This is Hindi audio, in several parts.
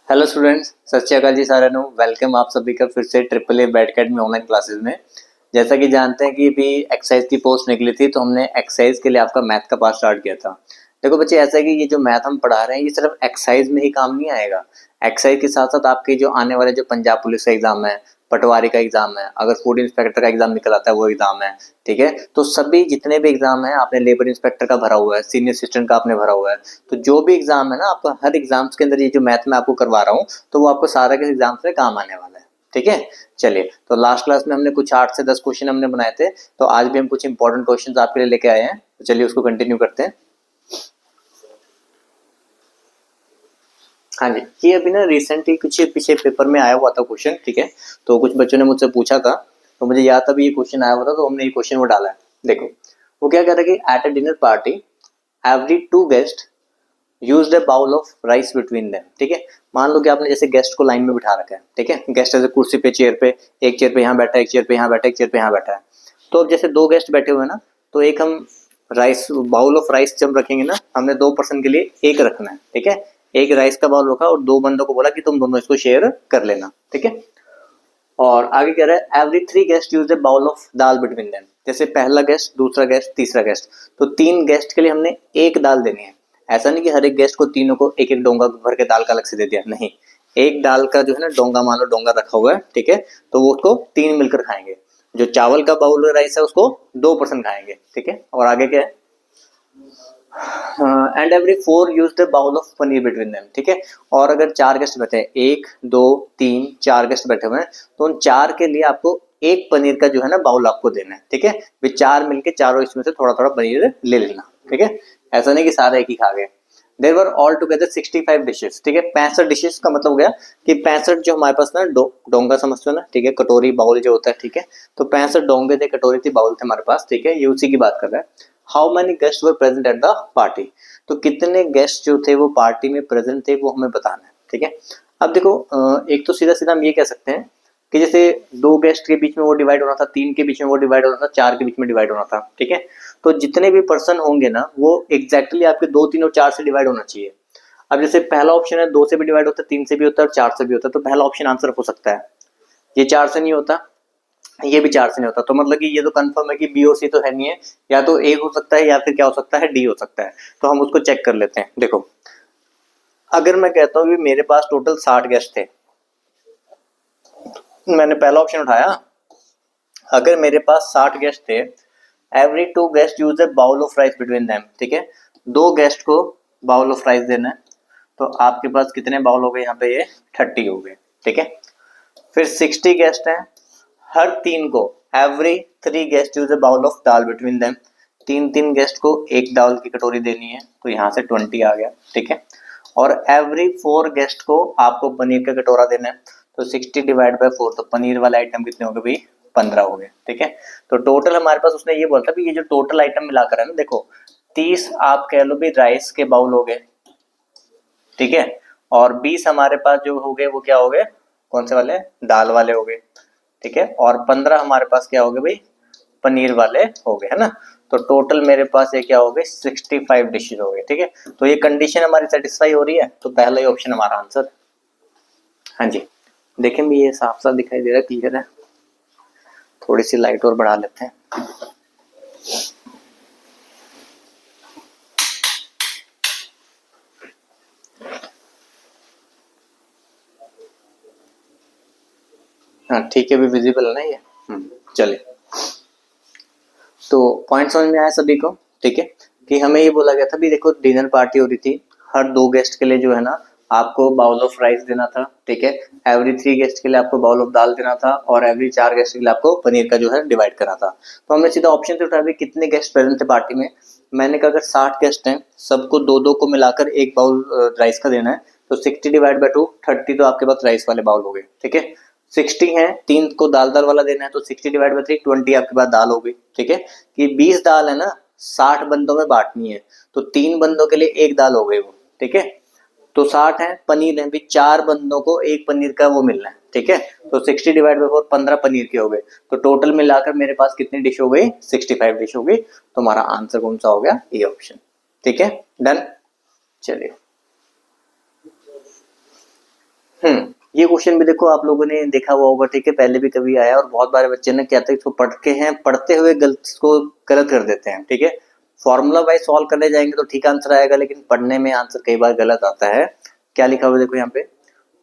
हेलो स्टूडेंट्स, सत श्री अकाल जी साਰਿਆਂ ਨੂੰ। वेलकम आप सभी का फिर से triple a bat academy online classes में। जैसा कि जानते हैं कि अभी एक्सरसाइज की पोस्ट निकली थी, तो हमने एक्सरसाइज के लिए आपका मैथ का पार्ट स्टार्ट किया था। देखो बच्चे, ऐसा है कि ये जो मैथ हम पढ़ा रहे हैं ये सिर्फ एक्सरसाइज में ही काम नहीं आएगा। एक्सरसाइज के साथ साथ आपके जो आने वाले जो पंजाब पुलिस का एग्जाम है, पटवारी का एग्जाम है, अगर फूड इंस्पेक्टर का एग्जाम निकल आता है वो एग्जाम है, ठीक है। तो सभी जितने भी एग्जाम है, आपने लेबर इंस्पेक्टर का भरा हुआ है, सीनियर असिस्टेंट का आपने भरा हुआ है, तो जो भी एग्जाम है ना आपका, हर एग्जाम्स के अंदर ये जो मैथ मैं आपको करवा रहा हूँ तो वो आपको सारा के एग्जाम्स में काम आने वाला है, ठीक है। चलिए, तो लास्ट क्लास में हमने कुछ 8 से 10 क्वेश्चन हमने बनाए थे, तो आज भी हम कुछ इंपॉर्टेंट क्वेश्चन आपके लिए लेके आए हैं। तो चलिए उसको कंटिन्यू करते हैं। हाँ जी, ये अभी ना रिसेंटली कुछ पीछे पेपर में आया हुआ था क्वेश्चन, ठीक है। तो कुछ बच्चों ने मुझसे पूछा था, तो मुझे याद था भी ये क्वेश्चन आया हुआ था, तो हमने ये क्वेश्चन वो डाला है। देखो, वो क्या कह रहा है कि at a dinner party every 2 guest used a bowl of rice between them, ठीक है। मान लो कि आपने जैसे गेस्ट को लाइन में बिठा रखा है, ठीक है। गेस्ट ऐसे कुर्सी पे, चेयर पे, एक चेयर पे यहाँ बैठा है, एक चेयर पे यहाँ बैठा है, एक चेयर पे यहाँ बैठा है। तो अब जैसे 2 गेस्ट बैठे हुए हैं ना, तो एक हम राइस बाउल ऑफ राइस जब रखेंगे ना, हमने 2 पर्सन के लिए एक रखना है, ठीक है। एक राइस का बाउल रखा और 2 बंदों को बोला कि तुम दोनों इसको शेयर कर लेना, ठीक है। और आगे कह रहा है every 3 guest use a bowl of dal between them. जैसे पहला गेस्ट, दूसरा गेस्ट, तीसरा गेस्ट, तो 3 गेस्ट के लिए हमने एक दाल देनी है। ऐसा नहीं कि हर एक गेस्ट को तीनों को एक एक डोंगा भर के दाल का अलग से दे दिया, नहीं। एक दाल का जो है ना डोंगा, मान लो डोंगा रखा हुआ है, ठीक है। तो वो उसको 3 मिलकर खाएंगे। जो चावल का बाउल राइस है उसको 2 पर्सन खाएंगे, ठीक है। और आगे क्या है, and every 4 use the bowl of paneer between them, ठीक है। और अगर 4 गेस्ट बैठे हैं, 1 2 3 4 गेस्ट बैठे हुए हैं, तो उन 4 के लिए आपको एक पनीर का जो है ना बाउल आपको देना है, ठीक है। वे 4 मिलके चारों इसमें से थोड़ा थोड़ा पनीर ले लेना, ठीक है। ऐसा नहीं कि सारे एक ही खा गए। देर वर ऑल टुगेदर 65 डिशेस, ठीक है। 65 डिशेस का मतलब हो गया कि 65 जो हमारे पास ना डोंगा समझते हो ना, ठीक है, कटोरी बाउल जो होता है, ठीक है। तो 65 डोंगे थे, कटोरी थी, बाउल थे हमारे पास, ठीक है। ये उसी की बात कर रहा है। How many guest were present at the party, तो कितने गेस्ट जो थे वो पार्टी में प्रेजेंट थे वो हमें बताना है, ठीक है। अब देखो, एक तो सीधा सीधा हम ये कह सकते हैं कि जैसे 2 गेस्ट के बीच में वो डिवाइड होना था, 3 के बीच में वो डिवाइड होना था, 4 के बीच में डिवाइड होना था, ठीक है। तो जितने भी पर्सन होंगे ना वो एग्जैक्टली आपके 2 3 और 4 से डिवाइड होना चाहिए। अब जैसे पहला ऑप्शन है 2 से भी डिवाइड होता है, 3 से भी होता है और 4 से भी होता है, तो पहला ऑप्शन आंसर हो सकता है। ये 4 से नहीं होता, ये भी 4 से नहीं होता, तो मतलब कि ये तो कंफर्म है कि बी और सी तो है नहीं है। या तो ए हो सकता है या फिर क्या हो सकता है, डी हो सकता है। तो हम उसको चेक कर लेते हैं। देखो, अगर मैं कहता हूँ कि मेरे पास टोटल 60 गेस्ट थे, मैंने पहला ऑप्शन उठाया, अगर मेरे पास 60 गेस्ट थे, every 2 guest use a bowl of rice between them, ठीक है। 2 गेस्ट को बाउल ऑफ राइस देना है, तो आपके पास कितने बाउल हो गए यहाँ पे, ये 30 हो गए, ठीक है। फिर 60 गेस्ट हैं, हर 3 को every 3 guest use a bowl of dal between them. 3 guest को एक दाल की कटोरी देनी है, तो यहाँ से 20 आ गया, ठीक है। और एवरी 4 गेस्ट को आपको पनीर का कटोरा देना है, तो 60 डिवाइड बाय 4, तो पनीर वाले आइटम कितने हो गए भाई, 15 हो गए, ठीक है। तो टोटल हमारे पास उसने ये बोला था कि ये जो टोटल आइटम मिलाकर है ना, देखो 30 आप कह लो भी राइस के बाउल हो गए, ठीक है। और 20 हमारे पास जो हो गए वो क्या हो गए, कौन से वाले, दाल वाले हो गए, ठीक है। और 15 हमारे पास क्या हो गए भाई, पनीर वाले हो गए, है ना। तो टोटल मेरे पास ये क्या हो गए, 65 डिशेज हो गए, ठीक है। तो ये कंडीशन हमारी सेटिस्फाई हो रही है, तो पहला ही ऑप्शन हमारा आंसर। हाँ जी, देखें भी ये साफ साफ दिखाई दे रहा है, क्लियर है। थोड़ी सी लाइट और बढ़ा लेते हैं। हाँ ठीक है, भी विजिबल है ना ये। चलिए, तो पॉइंट समझ में आया सभी को, ठीक है। कि हमें ये बोला गया था भी, देखो डिनर पार्टी हो रही थी, हर 2 गेस्ट के लिए जो है ना आपको बाउल ऑफ राइस देना था, ठीक है। एवरी 3 गेस्ट के लिए आपको बाउल ऑफ दाल देना था, और एवरी 4 गेस्ट के लिए आपको पनीर का जो है डिवाइड करना था। तो हमने सीधा ऑप्शन से उठा भी कितने गेस्ट प्रेजेंट थे पार्टी में। मैंने कहा अगर 60 गेस्ट हैं, सबको 2 2 को मिलाकर एक बाउल राइस का देना है, तो 60 डिवाइड बाई 2 30, तो आपके पास राइस वाले बाउल हो गए, ठीक है। 60 है, 3 को दाल दाल वाला देना है, तो 60 डिवाइड बाई 3 20 आपके पास दाल हो गई, ठीक है। कि 20 दाल है ना 60 बंदों में बांटनी है, तो 3 बंदों के लिए एक दाल हो गई वो, ठीक है। तो 60 है, पनीर है भी, 4 बंदों को एक पनीर का वो मिलना है, ठीक है। तो 60 डिवाइड बाई 4 15 पनीर के हो गए, तो टोटल मिलाकर मेरे पास कितनी डिश हो गई, 65 डिश हो गई। तो हमारा आंसर कौन सा हो गया, ए ऑप्शन, ठीक है। डन। चलिए, ये क्वेश्चन भी देखो आप लोगों ने देखा हुआ होगा, ठीक है, पहले भी कभी आया और बहुत बारे बच्चे ने क्या था इसको पढ़ते हुए गलत कर देते हैं, ठीक है। फॉर्मूला वाइज सॉल्व करने जाएंगे तो ठीक आंसर आएगा, लेकिन पढ़ने में आंसर कई बार गलत आता है। क्या लिखा हुआ देखो यहाँ पे,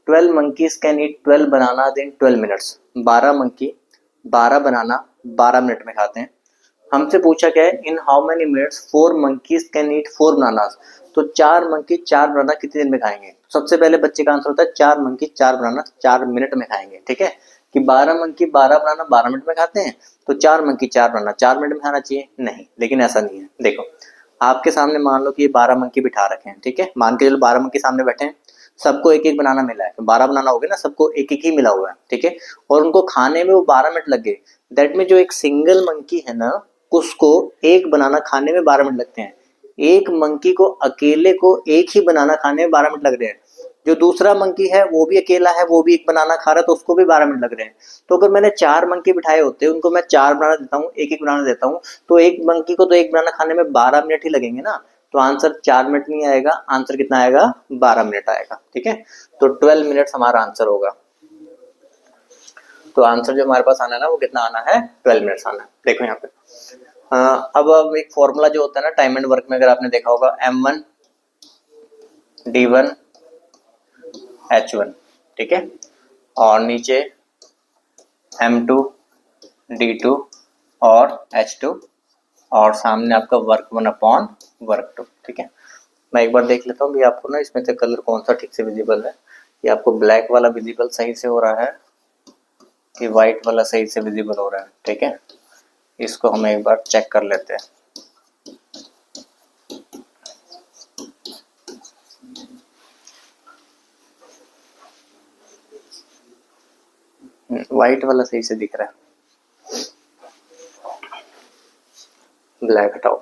12 monkeys can eat 12 banana in 12 minutes। 12 monkey 12 banana 12 minute में खाते हैं। हमसे पूछा क्या है, in how many minutes 4 monkeys can eat 4 bananas. तो 4 मंकी 4 बनाना कितने दिन में खाएंगे। सबसे पहले बच्चे का आंसर होता है 4 मंकी 4 बनाना 4 मिनट में खाएंगे, ठीक है। कि 12 मंकी 12 बनाना 12 मिनट में खाते हैं, तो 4 मंकी 4 बनाना 4 मिनट में खाना चाहिए, नहीं, लेकिन ऐसा नहीं है। देखो आपके सामने मान लो कि ये 12 मंकी बिठा रखे हैं, ठीक है, मान के चलो 12 मंकी सामने बैठे हैं, सबको एक एक बनाना मिला है, तो 12 बनाना हो गया ना, सबको एक एक ही मिला हुआ है, ठीक है, और उनको खाने में वो 12 मिनट लग गए। दैट में जो एक सिंगल मंकी है ना, उसको एक बनाना खाने में 12 मिनट लगते हैं। एक मंकी को अकेले को एक ही बनाना खाने में 12 मिनट लग रहे हैं। जो दूसरा मंकी है वो भी अकेला है, वो भी एक बनाना खा रहा है, तो उसको भी 12 मिनट लग रहे हैं। तो अगर मैंने 4 मंकी बिठाए होते, उनको मैं 4 बनाना देता हूँ, एक एक बनाना देता हूँ, तो एक मंकी को तो एक बनाना खाने में 12 मिनट ही लगेंगे ना। तो आंसर 4 मिनट नहीं आएगा, आंसर कितना आएगा, 12 मिनट आएगा, ठीक है। तो 12 मिनट्स हमारा आंसर होगा। तो आंसर जो हमारे पास आना है ना, वो कितना आना है, 12 मिनट्स आना है। देखो यहाँ पे अब एक फॉर्मूला जो होता है ना टाइम एंड वर्क में, अगर आपने देखा होगा, M1 D1 H1, ठीक है, और नीचे M2 D2 और H2, और सामने आपका वर्क 1 अपॉन वर्क 2, ठीक है। मैं एक बार देख लेता हूँ भी आपको ना इसमें से कलर कौन सा ठीक से विजिबल है। ये आपको ब्लैक वाला विजिबल सही से हो रहा है कि व्हाइट वाला सही से विजिबल हो रहा है, ठीक है। इसको हम एक बार चेक कर लेते हैं। व्हाइट वाला सही से दिख रहा है, ब्लैक हटाओ।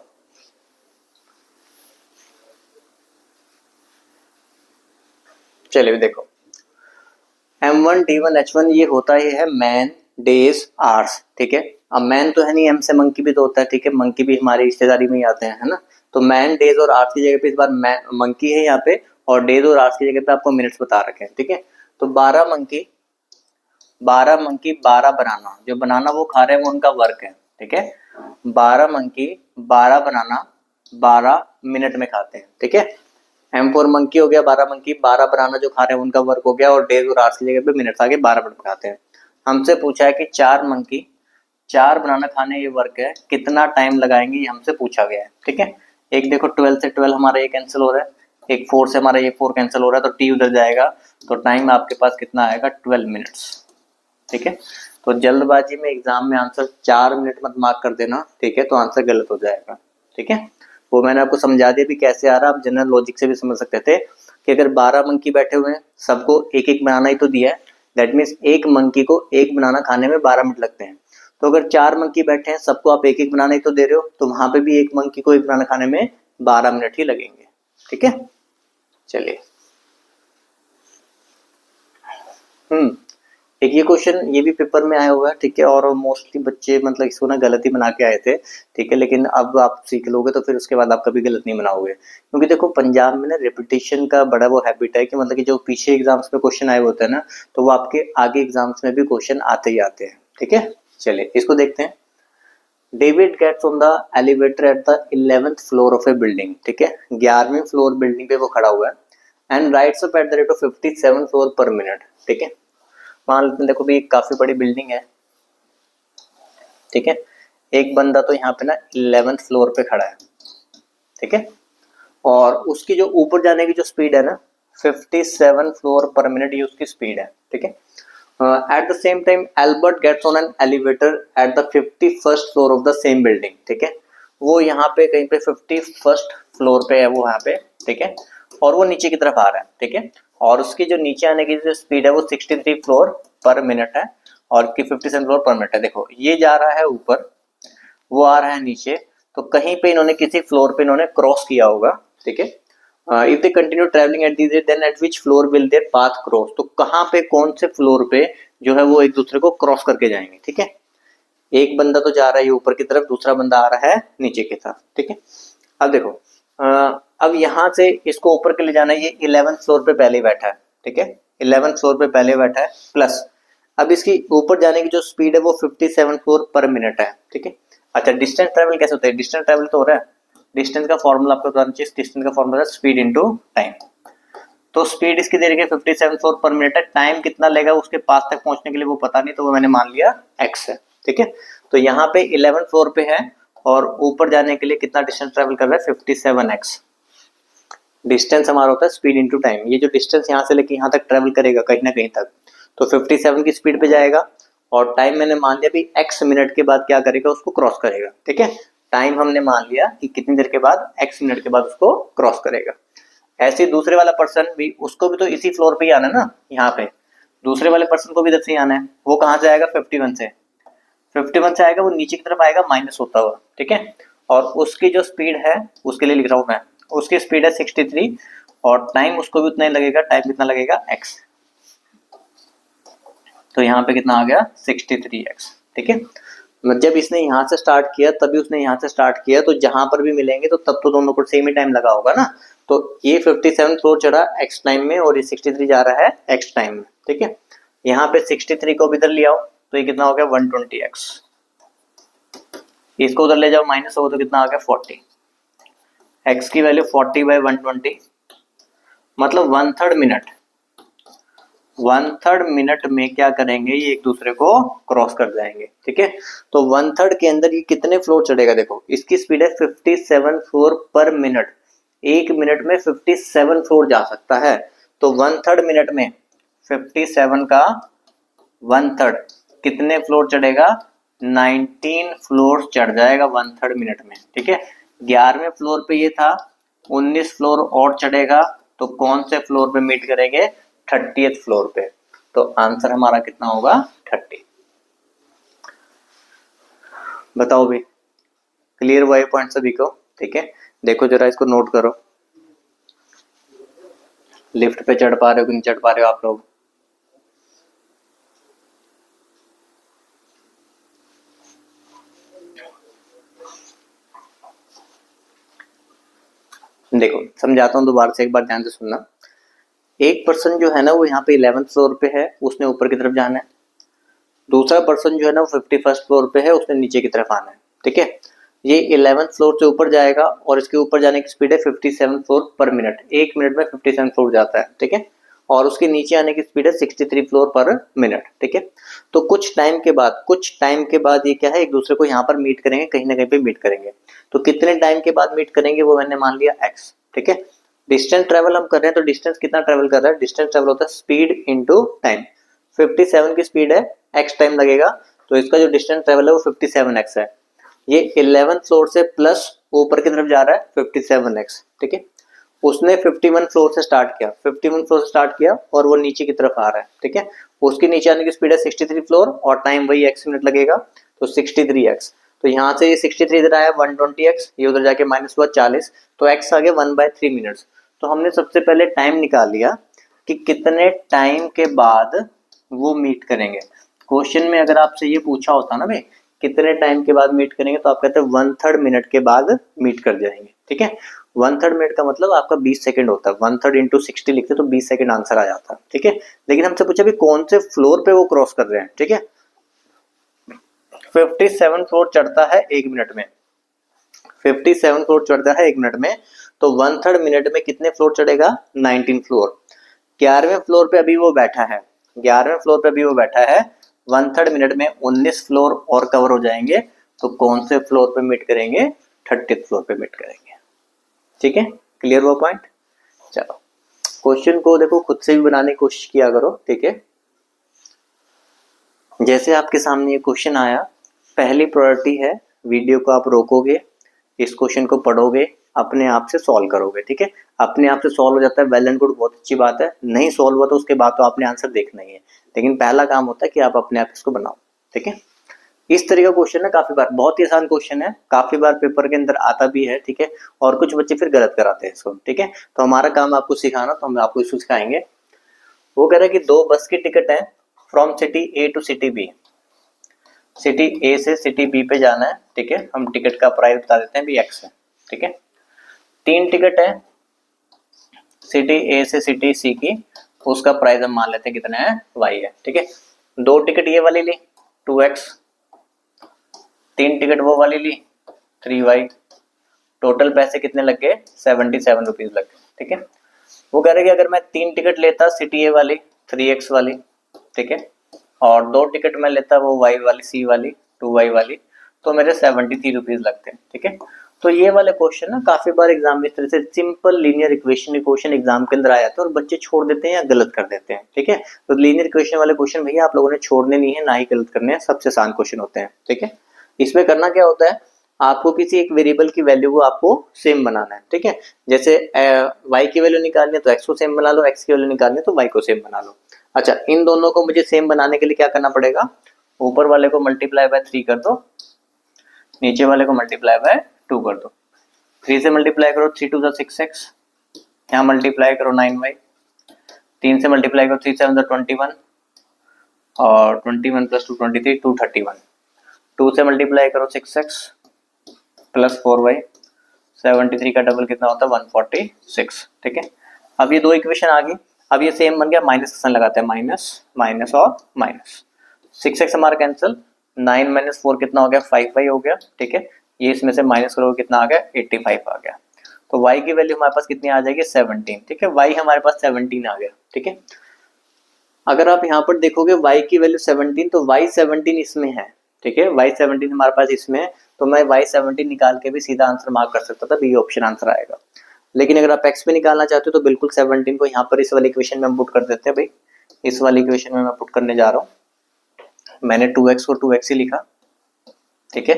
चलिए देखो, M1 D1 H1 ये होता ही है मैन डेज आवर्स, ठीक है। अब मैन तो है नहीं, M से मंकी भी तो होता है, ठीक है, मंकी भी हमारी रिश्तेदारी में ही आते हैं, है ना। तो मैन डेज और आवर्स की जगह पे इस बार मंकी है यहाँ पे, और डेज और आवर्स की जगह पे आपको मिनट्स बता रखे हैं, ठीक है। तो 12 मंकी 12 बनाना, जो बनाना वो खा रहे हैं वो उनका वर्क है, ठीक है। 12 मंकी 12 बनाना 12 मिनट में खाते हैं, ठीक है। M4 मंकी हो गया, 12 मंकी 12 बनाना जो खा रहे हैं उनका वर्क हो गया, और डेज और आवर्स की जगह पे मिनट्स आगे 12 मिनट में खाते हैं। हमसे पूछा है कि 4 मंकी 4 बनाना खाने ये वर्क है, कितना टाइम लगाएंगे, ये हमसे पूछा गया है, ठीक है। एक देखो 12 से 12 हमारा ये कैंसिल हो रहा है, एक 4 से हमारा ये 4 कैंसिल हो रहा है, तो टी उधर जाएगा, तो टाइम आपके पास कितना आएगा, 12 मिनट्स, ठीक है। तो जल्दबाजी में एग्जाम में आंसर 4 मिनट मत मार्क कर देना, ठीक है, तो आंसर गलत हो जाएगा, ठीक है। वो मैंने आपको समझा दिया भी कैसे आ रहा, आप जनरल लॉजिक से भी समझ सकते थे कि अगर 12 मंकी बैठे हुए हैं, सबको एक एक बनाना ही तो दिया है, दैट मीन्स एक मंकी को एक बनाना खाने में 12 मिनट लगते हैं। तो अगर 4 मंकी बैठे हैं, सबको आप एक एक बनाना ही तो दे रहे हो, तो वहां पे भी एक मंकी को एक बनाना खाने में 12 मिनट ही लगेंगे, ठीक है। चलिए एक ये क्वेश्चन ये भी पेपर में आया हुआ है, ठीक है, और मोस्टली बच्चे मतलब इसको ना गलत ही बना के आए थे, ठीक है, लेकिन अब आप सीख लोगे तो फिर उसके बाद आप कभी गलत नहीं बनाओगे, क्योंकि देखो पंजाब में ना रिपीटेशन का बड़ा वो हैबिट है कि मतलब कि जो पीछे एग्जाम्स में क्वेश्चन आए होते हैं ना, तो वो आपके आगे एग्जाम्स में भी क्वेश्चन आते ही आते हैं, ठीक है। चलिए इसको देखते हैं। David gets on the elevator at the 11th floor of a building, ठीक है, 11वीं फ्लोर बिल्डिंग पे वो खड़ा हुआ है, and rights up at the rate of 57 floor पर मिनट, ठीक है। मान लेते हैं देखो भी काफी बड़ी बिल्डिंग है, ठीक है, एक बंदा तो यहाँ पे ना 11th फ्लोर पे खड़ा है, ठीक है, और उसकी जो ऊपर जाने की जो स्पीड है ना 57 फ्लोर पर मिनट, ये उसकी स्पीड है, ठीक है। At the same time Albert gets on an elevator at the 51st floor of the same building, ठीक है, वो यहाँ पे कहीं पे 51st फ्लोर पे है वो यहाँ पे, ठीक है, और वो नीचे की तरफ आ रहा है, ठीक है, और उसकी जो नीचे आने की जो स्पीड है वो 63 फ्लोर पर मिनट है, और की 57 फ्लोर पर मिनट है। देखो ये जा रहा है ऊपर, वो आ रहा है नीचे, तो कहीं पे इन्होंने किसी फ्लोर पे इन्होंने क्रॉस किया होगा, ठीक है। If they continue travelling at this rate then at which floor will their path cross, तो कहाँ पे कौन से फ्लोर पे जो है वो एक दूसरे को क्रॉस करके जाएंगे, ठीक है। एक बंदा तो जा रहा है ऊपर की तरफ, दूसरा बंदा आ रहा है नीचे की तरफ, ठीक है। अब देखो अब यहाँ से इसको ऊपर के ले जाना है, ये 11th फ्लोर पे पहले ही बैठा है, ठीक है, 11 फ्लोर पे पहले बैठा है, प्लस अब इसकी ऊपर जाने की जो स्पीड है वो 57 फ्लोर पर मिनट है, ठीक है। अच्छा, डिस्टेंस ट्रेवल कैसे होता है? डिस्टेंस ट्रेवल तो हो रहा है, डिस्टेंस का फॉर्मूला आपको बताना चाहिए। डिस्टेंस का फॉर्मूला है स्पीड इनटू टाइम। तो स्पीड इसकी दे रखी है 57 फ्लोर पर मिनट है, टाइम कितना लेगा उसके पास तक पहुंचने के लिए वो पता नहीं, तो वो मैंने मान लिया x है, ठीक है। तो यहाँ पे 11 फ्लोर पे है और ऊपर जाने के लिए कितना डिस्टेंस ट्रेवल कर रहा है? 57x। डिस्टेंस हमारा होता है स्पीड इनटू टाइम। ये जो डिस्टेंस यहाँ से लेके यहाँ तक ट्रेवल करेगा कहीं ना कहीं तक, तो 57 की स्पीड पे जाएगा और टाइम मैंने मान लिया भी x मिनट के बाद क्या करेगा? उसको क्रॉस करेगा, ठीक है। टाइम हमने मान लिया कि कितनी देर के बाद, x मिनट के बाद उसको क्रॉस करेगा। ऐसे दूसरे वाला पर्सन भी, उसको भी तो इसी फ्लोर पे ही आना है ना, यहाँ पे दूसरे वाले पर्सन को भी इधर से ही आना है। वो कहाँ से आएगा? 51 से। 51 से आएगा, वो नीचे की तरफ आएगा माइनस होता हुआ, ठीक है। और उसकी जो स्पीड है उसके लिए लिख रहा हूँ मैं, उसकी स्पीड है 63 और टाइम उसको भी उतना ही लगेगा। टाइम कितना लगेगा? x। तो यहाँ पे कितना आ गया? 63x, ठीक है। जब इसने यहाँ से स्टार्ट किया तभी उसने यहाँ से स्टार्ट किया, तो जहां पर भी मिलेंगे तो तब तो दोनों को सेम ही टाइम लगा होगा ना। तो ये 57 फ्लोर चढ़ा x टाइम में और ये 63 जा रहा है x टाइम में, ठीक है। यहाँ पे 63 को भी इधर ले आओ तो ये कितना हो गया? 120x। इसको उधर ले जाओ माइनस हो तो कितना आ गया? 40। x की वैल्यू 40/120 मतलब 1/3 मिनट। 1/3 मिनट में क्या करेंगे? ये एक दूसरे को क्रॉस कर जाएंगे, ठीक है। तो 1/3 के अंदर ये कितने फ्लोर चढ़ेगा? देखो इसकी स्पीड है 57 फ्लोर पर मिनट, एक मिनट में 57 फ्लोर जा सकता है। तो 1/3 मिनट में 57 का 1/3 कितने फ्लोर चढ़ेगा? 19 फ्लोर चढ़ जाएगा 1/3 मिनट में, ठीक है। 11वें फ्लोर पे ये था, 19 फ्लोर और चढ़ेगा, तो कौन से फ्लोर पे मीट करेंगे? 30th फ्लोर पे। तो आंसर हमारा कितना होगा? 30। बताओ भी, क्लियर हुआ ये पॉइंट सभी को? ठीक है, देखो जरा इसको नोट करो। लिफ्ट पे चढ़ पा रहे हो कि नहीं चढ़ पा रहे हो आप लोग? देखो समझाता हूँ दोबारा से, एक बार ध्यान से सुनना। एक पर्सन जो है ना वो यहाँ पे 11th फ्लोर पे है, उसने ऊपर की तरफ जाना है। दूसरा पर्सन जो है ना वो 51st फ्लोर पे है, उसने नीचे की तरफ आना है, ठीक है। ये 11th फ्लोर से ऊपर जाएगा और इसके ऊपर जाने की स्पीड है 57 फ्लोर पर मिनट, एक मिनट में 57 फ्लोर जाता है, ठीक है। और उसके नीचे आने की स्पीड है 63 फ्लोर पर मिनट, ठीक है। तो कुछ टाइम के बाद ये क्या है? एक दूसरे को यहाँ पर मीट करेंगे, कहीं ना कहीं पे मीट करेंगे। तो कितने टाइम के बाद मीट करेंगे वो मैंने मान लिया x, ठीक है। डिस्टेंस ट्रेवल हम कर रहे हैं, तो डिस्टेंस कितना ट्रेवल कर रहा है? डिस्टेंस ट्रेवल होता है स्पीड इंटू टाइम। 57 की स्पीड है, x टाइम लगेगा, तो इसका जो डिस्टेंस ट्रेवल है वो 57x है। ये 11 फ्लोर से प्लस ऊपर की तरफ जा रहा है 57x, ठीक है। उसने 51 फ्लोर से स्टार्ट किया, 51 फ्लोर से स्टार्ट किया और वो नीचे की तरफ आ रहा है, ठीक है। उसके नीचे आने की स्पीड है 63 फ्लोर और टाइम वही x मिनट लगेगा, तो 63x। तो यहाँ से ये 63 इधर आया 120x, ये उधर जाके माइनस हुआ 40, तो x आ गया 1/3 मिनट्स। तो हमने सबसे पहले टाइम निकाल लिया कि कितने टाइम के बाद वो मीट करेंगे। क्वेश्चन में अगर आपसे ये पूछा होता ना भाई कितने टाइम के बाद मीट करेंगे, तो आप कहते हैं 1/3 मिनट के बाद मीट कर जाएंगे, ठीक है। 1/3 मिनट का मतलब आपका 20 सेकंड होता है, 1/3 इंटू 60 लिखते तो 20 सेकंड आंसर आ जाता है, ठीक है। लेकिन हमसे पूछा भी कौन से फ्लोर पे वो क्रॉस कर रहे हैं, ठीक है। 57 फ्लोर चढ़ता है एक मिनट में, 57 फ्लोर चढ़ता है एक मिनट में, तो 1/3 मिनट में कितने फ्लोर चढ़ेगा? 19 फ्लोर। 11वें फ्लोर पे अभी वो बैठा है, 11वें फ्लोर पे अभी वो बैठा है, 1/3 मिनट में 19 फ्लोर और कवर हो जाएंगे, तो कौन से फ्लोर पे मीट करेंगे? 30th फ्लोर पे मीट करेंगे, ठीक है। क्लियर हुआ पॉइंट? चलो क्वेश्चन को देखो खुद से भी बनाने की कोशिश किया करो, ठीक है। जैसे आपके सामने ये क्वेश्चन आया, पहली प्रायोरिटी है वीडियो को आप रोकोगे, इस क्वेश्चन को पढ़ोगे, अपने आप से सॉल्व करोगे, ठीक है। अपने आप से सॉल्व हो जाता है, वेल एंड गुड, बहुत अच्छी बात है। नहीं सॉल्व हुआ तो उसके बाद तो आपने आंसर देखना ही है, लेकिन पहला काम होता है कि आप अपने आप इसको बनाओ, ठीक है। इस तरह का क्वेश्चन है, काफी बार, बहुत ही आसान क्वेश्चन है, काफी बार पेपर के अंदर आता भी है, ठीक है। और कुछ बच्चे फिर गलत कराते हैं इसको, ठीक है। तो हमारा काम आपको सिखाना, तो हम आपको इसको सिखाएंगे। वो कह रहा है कि दो बस की टिकट है from city A to city B. City A से सिटी बी पे जाना है, ठीक है। हम टिकट का प्राइस बता देते हैं भी x है, ठीक है। 3 टिकट है सिटी ए से सिटी सी की, उसका प्राइस हम मान लेते हैं कितना है, y है। ठीक है, 2 टिकट ये वाली ली 2x, 3 टिकट वो वाली ली 3y, टोटल पैसे कितने लग गए 77 रुपीज लग गए। ठीक है, वो कह रहे कि अगर मैं 3 टिकट लेता सिटी ए वाली 3x वाली, ठीक है, और 2 टिकट मैं लेता वो y वाली सी वाली 2y वाली, तो मेरे 73 रुपीज लगते हैं। ठीक है, तो ये वाले क्वेश्चन ना काफी बार एग्जाम में इस तरह से सिंपल लीनियर इक्वेशन के क्वेश्चन एग्जाम के अंदर आ जाते हैं और बच्चे छोड़ देते हैं या गलत कर देते हैं। ठीक है, तो लीनियर इक्वेशन वाले क्वेश्चन भैया आप लोगों ने छोड़ने नहीं है, ना ही गलत करने हैं, सबसे आसान क्वेश्चन होते हैं। ठीक है, इसमें करना क्या होता है, आपको किसी एक वेरिएबल की वैल्यू को आपको सेम बनाना है। ठीक है, जैसे y की वैल्यू निकालनी है तो x को सेम बना लो, x की वैल्यू निकालनी है तो y को सेम बना लो। अच्छा, इन दोनों को मुझे सेम बनाने के लिए क्या करना पड़ेगा, ऊपर वाले को मल्टीप्लाई बाय 3 कर दो, नीचे वाले को मल्टीप्लाई बाय 2 कर दो। 3 से मल्टीप्लाई करो 3 2 6x, यहाँ मल्टीप्लाई करो 9y, 3 से मल्टीप्लाई करो 3 7 21 और 21 प्लस 2 23 231, 2 से मल्टीप्लाई करो 6x प्लस 4y, 73 का डबल कितना होता है 146। ठीक है, अब ये दो इक्वेशन आ गई, अब ये सेम बन गया, माइनस का साइन लगाते हैं, माइनस माइनस और माइनस, 6x हमारा कैंसिल, 9 माइनस 4 कितना हो गया 5y हो गया। ठीक है, ये इसमें से माइनस करोगे कितना आ गया 85 आ गया, तो y की वैल्यू हमारे पास कितनी आ जाएगी 17। ठीक है, y हमारे पास 17 आ गया। ठीक है, अगर आप यहाँ पर देखोगे y की वैल्यू 17, तो y 17 इसमें है। ठीक है, y 17 हमारे पास इसमें है, तो मैं y 17 निकाल के भी सीधा आंसर मार्क कर सकता था, बी ऑप्शन आंसर आएगा। लेकिन अगर आप x पे निकालना चाहते हो तो बिल्कुल 17 को यहाँ पर इस वाली इक्वेशन में हम पुट कर देते हैं। भाई इस वाली इक्वेशन में मैं पुट करने जा रहा हूँ, मैंने 2x को 2x ही लिखा। ठीक है,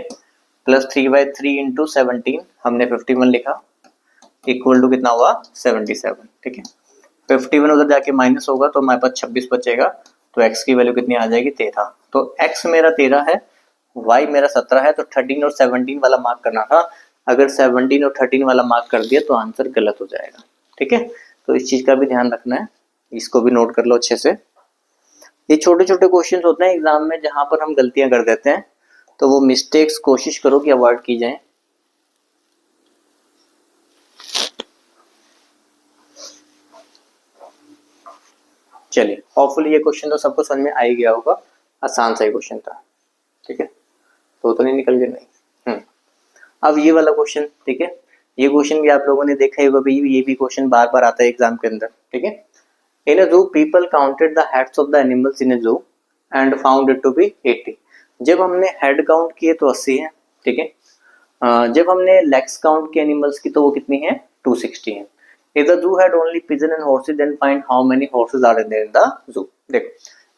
प्लस 3/3 इंटू 17 हमने 51 लिखा, इक्वल टू कितना हुआ 77। ठीक है, 51 उधर जाके माइनस होगा तो हमारे पास 26 बचेगा, तो x की वैल्यू कितनी आ जाएगी 13। तो x मेरा 13 है, y मेरा 17 है, तो 13 और 17 वाला मार्क करना था। अगर 17 और 13 वाला मार्क कर दिया तो आंसर गलत हो जाएगा। ठीक है, तो इस चीज का भी ध्यान रखना है, इसको भी नोट कर लो अच्छे से। ये छोटे छोटे क्वेश्चन होते हैं एग्जाम में जहां पर हम गलतियां कर देते हैं, तो वो मिस्टेक्स कोशिश करो कि अवॉइड की जाए। चलिए, होपफुली ये क्वेश्चन तो सबको समझ में आ ही गया होगा, आसान सा ही क्वेश्चन था। ठीक है, तो नहीं निकल गया नहीं। अब ये वाला क्वेश्चन, ठीक है, ये क्वेश्चन भी आप लोगों ने देखा ही होगा, ये भी क्वेश्चन बार बार आता है एग्जाम के अंदर। ठीक है, in a zoo people counted the heads of the animals in a zoo and found it to be 80। जब हमने हेड काउंट किए तो 80 है। ठीक है, जब हमने लेग्स काउंट किए एनिमल्स की तो वो कितनी है 260 है। If the zoo had only pigeon and horses, then find how many horses are there in the zoo। देखो,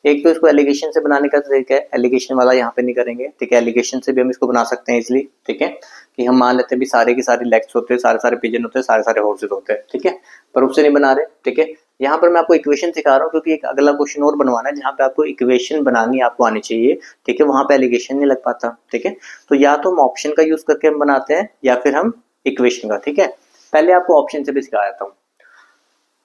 एक तो इसको एलिगेशन से बनाने का तरीका है, एलिगेशन वाला यहाँ पे नहीं करेंगे। ठीक है, एलिगेशन से भी हम इसको बना सकते हैं इजिली। ठीक है, कि हम मान लेते हैं भी सारे की सारी लेग्स होते हैं, सारे सारे पिजन होते हैं, सारे सारे हॉर्सेज होते हैं। ठीक है, पर उससे नहीं बना रहे। ठीक है, यहाँ पर मैं आपको इक्वेशन सिखा रहा हूँ क्योंकि एक अगला क्वेश्चन और बनवाना है जहाँ पे आपको इक्वेशन बनानी आपको आनी चाहिए। ठीक है, वहां पे एलिगेशन नहीं लग पाता। ठीक है, तो या तो हम ऑप्शन का यूज करके हम बनाते हैं या फिर हम इक्वेशन का। ठीक है, पहले आपको ऑप्शन से भी सिखा देता हूँ।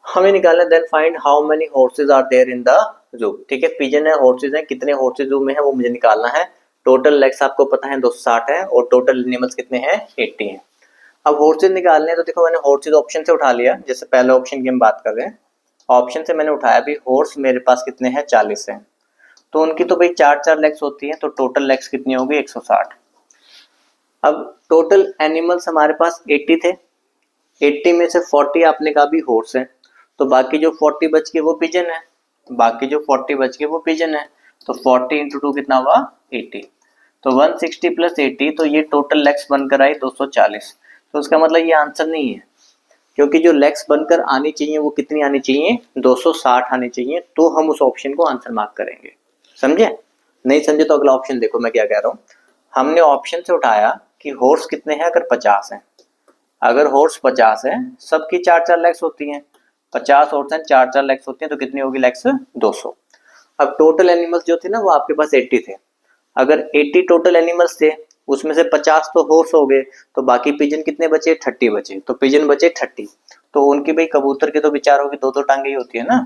हमें निकालना then find how many horses are there in the zoo. ठीक है, पिजन है, हॉर्सेज है, कितने हॉर्सेज जू में है वो मुझे निकालना है। टोटल लेग्स आपको पता है 260 है और टोटल एनिमल्स कितने हैं 80 हैं। अब हॉर्सेज निकालने हैं तो देखो मैंने हॉर्सेज ऑप्शन से उठा लिया, जैसे पहले ऑप्शन की हम बात कर रहे हैं, ऑप्शन से मैंने उठाया भी हॉर्स मेरे पास कितने हैं 40 है, तो उनकी तो भाई 4 लेग्स होती हैं, तो टोटल लेग्स कितनी होगी 160। अब टोटल एनिमल्स हमारे पास 80 थे, 80 में से 40 आपने कहा भी हॉर्स है, तो बाकी जो 40 बच के वो पिजन है, बाकी जो 40 बच के वो पिजन है, तो 40 इंटू 2 कितना हुआ 80, तो 160 प्लस 80, तो ये टोटल लेग्स बनकर आई 240। तो उसका मतलब ये आंसर नहीं है, क्योंकि जो लेग्स बनकर आनी चाहिए वो कितनी आनी चाहिए 260 आनी चाहिए, तो हम उस ऑप्शन को आंसर मार्क करेंगे। समझे? नहीं समझे तो अगला ऑप्शन देखो मैं क्या कह रहा हूँ। हमने ऑप्शन से उठाया कि हॉर्स कितने हैं, अगर 50 हैं, अगर हॉर्स 50 है, सबकी 4 लेग्स होती हैं, 50 हॉर्स हैं 4 लेग्स होती हैं, तो कितनी होगी लेग्स 200। अब टोटल एनिमल्स जो थे ना वो आपके पास 80 थे, अगर 80 टोटल एनिमल्स थे उसमें से 50 तो हॉर्स हो गए, तो बाकी पिजन कितने बचे 30 बचे, तो पिजन बचे 30, तो उनकी भाई कबूतर के तो विचार होगी 2 टांगे ही होती है ना,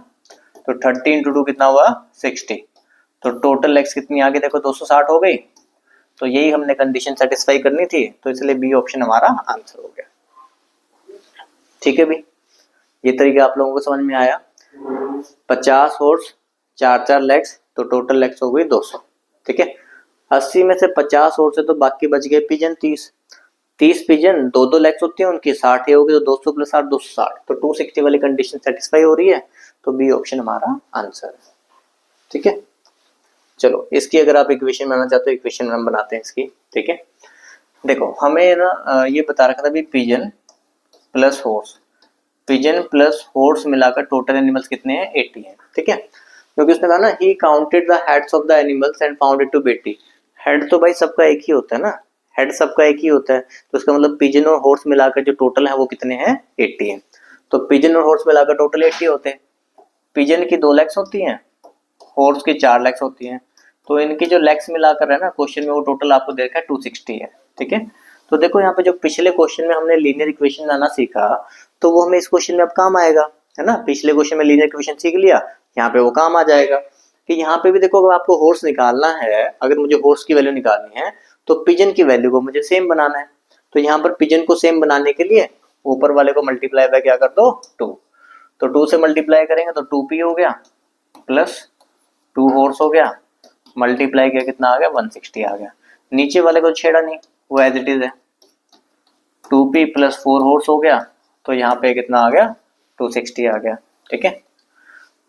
तो 30 इंटू 2 कितना हुआ 60, तो टोटल लेग्स कितनी आगे देखो 260 हो गई, तो यही हमने कंडीशन सेटिस्फाई करनी थी, तो इसलिए बी ऑप्शन हमारा आंसर हो गया। ठीक है भाई, ये तरीका आप लोगों को समझ में आया। 50 हॉर्स, 4 लेग्स, तो टोटल लेग्स हो गई 200। ठीक है, 80 में से 50 हॉर्स है तो बाकी बच गए पिजन 30। 30 पिजन, 2 लेग्स होती है उनकी, 60 ही होगी, तो 200 प्लस 8 260, तो 260 वाली कंडीशन सेटिस्फाई हो रही है, तो बी ऑप्शन हमारा आंसर है। ठीक है, चलो इसकी अगर आप इक्वेशन बनाना चाहते हो, इक्वेशन हम बनाते हैं इसकी। ठीक है, देखो हमें ना ये बता रखा था भी pigeon plus horse, pigeon plus horse मिलाकर टोटल एनिमल्स कितने हैं, 80 हैं। ठीक है, क्योंकि उसने कहा ना he counted the heads of the animals and found it to be 80। Head तो भाई सबका एक ही होता है ना, हेड सबका एक ही होता है, तो उसका मतलब पिजन और हॉर्स मिलाकर जो टोटल है वो कितने हैं, 80 हैं। तो पिजन और हॉर्स मिलाकर टोटल 80 होते हैं। पिजन की 2 लेग्स होती हैं, हॉर्स की 4 लेग्स होती हैं, तो इनकी जो लेग्स मिलाकर है ना क्वेश्चन में वो टोटल आपको देखा है 260 है। ठीक है, तो देखो यहाँ पे जो पिछले क्वेश्चन में हमने लीनियर इक्वेशन लाना सीखा, तो वो हमें इस क्वेश्चन में अब काम आएगा, है ना। पिछले क्वेश्चन में लीनियर इक्वेशन सीख लिया, यहाँ पे वो काम आ जाएगा कि यहाँ पे भी देखो अगर आपको हॉर्स निकालना है, अगर मुझे हॉर्स की वैल्यू निकालनी है तो पिजन की वैल्यू को मुझे सेम बनाना है। तो यहाँ पर पिजन को सेम बनाने के लिए ऊपर वाले को मल्टीप्लाई बाय क्या कर दो, 2। तो 2 से मल्टीप्लाई करेंगे तो 2p हो गया, प्लस 2 हॉर्स हो गया, मल्टीप्लाई किया कितना आ गया, 160 आ गया। नीचे वाले को छेड़ा नहीं, वो एज इट इज है, 2p प्लस 4 हॉर्स हो गया, तो यहाँ पे कितना आ गया, 260 आ गया। ठीक है,